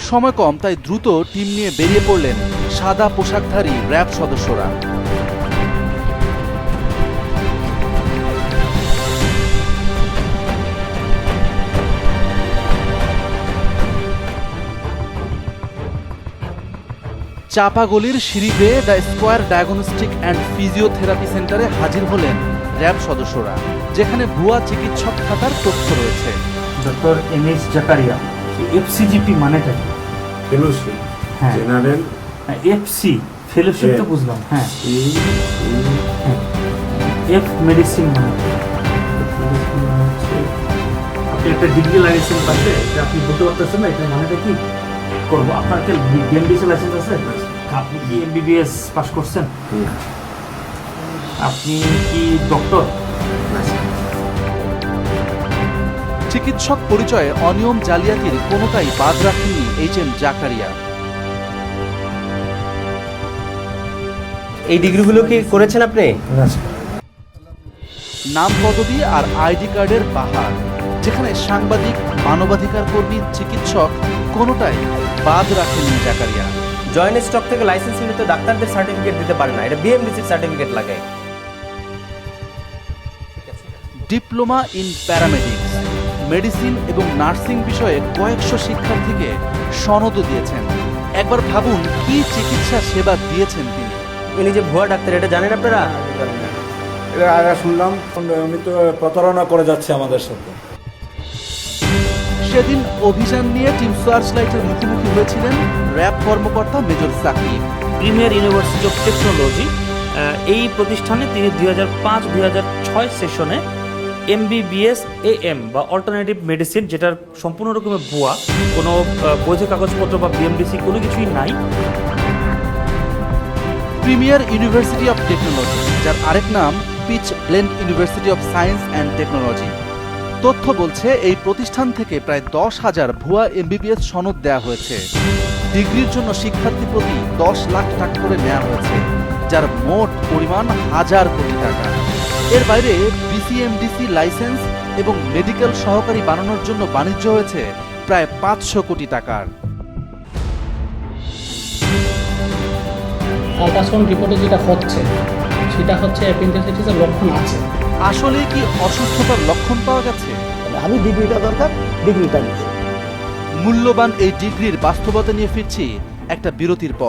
সময় কম, তাই দ্রুত টিম নিয়ে বেরিয়ে পড়লেন সাদা পোশাকধারী র্যাব সদস্যরা। চাপাগলির সিঁড়ি বেয়ে the square diagnostic and physiotherapy সেন্টারে হাজির হলেন র্যাব সদস্যরা, যেখানে ভুয়া চিকিৎসক থাকার তথ্য রয়েছে। ডক্টর এমএস জাকারিয়া, এফসিজিপি মানেটা কি? ফেলোশিপ, হ্যাঁ জেনারেল এফসি ফেলোশিপ তো বুঝলাম, হ্যাঁ এফ মেডিসিন মানে আপনি একটা ডিগ্রি লাইসেন্স পাশে আপনি বলতে পারতেছেন না এটা মানেটা কি করবো। আপনার কি বিএমডিসি লাইসেন্স আছে? আপনি কি এমবিবিএস পাস করছেন? আপনি কি ডক্টর? চিকিৎসক পরিচয়ে অনিয়ম জালিয়াতির কোনোটাই বাদ রাখেননি এইচএম জাকারিয়া। এই ডিগ্রিগুলো কি করেছেন আপনি? নাম পদবি আর আইডি কার্ডের বাহার, যেখানে সাংবাদিক, মানবাধিকার কর্মী, চিকিৎসক কোনোটাই বাদ রাখেননি জাকারিয়া। জয়েন্ট স্টক থেকে লাইসেন্স নিলে তো ডাক্তারদের সার্টিফিকেট দিতে পারে না, এটা বিএমডিসির সার্টিফিকেট লাগে। ডিপ্লোমা ইন প্যারামেডিক্স, মেডিসিন এবং নার্সিং বিষয়ে কয়েকশো শিক্ষার্থীকে সনদও দিয়েছেন। একবার ভাবুন কি চিকিৎসা সেবা দিয়েছেন তিনি। ইনি যে ভুয়া ডাক্তার, এটা জানেন আপনারা? এটা আগে শুনলাম, উনি তো প্রতারণা করে যাচ্ছে আমাদের সাথে। সেদিন অভিযান নিয়ে টিম সার্চলাইটের মুখোমুখি হয়েছিলেন র্যাব কর্মকর্তা major Sakib. Premier university of technology, এই প্রতিষ্ঠানে তিনি 2005-2006 সেশনে এমবিবিএস AM বা অল্টারনেটিভ মেডিসিন, যেটার সম্পূর্ণ রকমের ভুয়া, কোনো বৈধ কাগজপত্র বা বিএমডিসি কোনো কিছুই নাই। প্রিমিয়ার ইউনিভার্সিটি অফ টেকনোলজি, যার আরেক নাম pitch blend university of science and technology. তথ্য বলছে এই প্রতিষ্ঠান থেকে প্রায় 10,000 ভুয়া এমবিবিএস সনদ দেওয়া হয়েছে। ডিগ্রির জন্য শিক্ষার্থী প্রতি 10 লাখ টাকা করে নেওয়া হয়েছে, যার মোট পরিমাণ 1000 কোটি টাকা। এর বাইরে বিসিএমডিসি লাইসেন্স এবং মেডিকেল সহকারী বানানোর জন্য বাণিজ্য হয়েছে প্রায় 500 কোটি টাকার। আল্ট্রাসাউন্ড রিপোর্টে যেটা হচ্ছে সেটা হচ্ছে অ্যাপেন্ডিসাইটিসের লক্ষণ আছে। আসলে কি অসুস্থতার লক্ষণ পাওয়া গেছে? আমি ডিগ্রিটা দরকার, ডিগ্রিটা নিচ্ছি। মূল্যবান এই ডিগ্রির বাস্তবতা নিয়ে ফিরছি একটা বিরতির পর।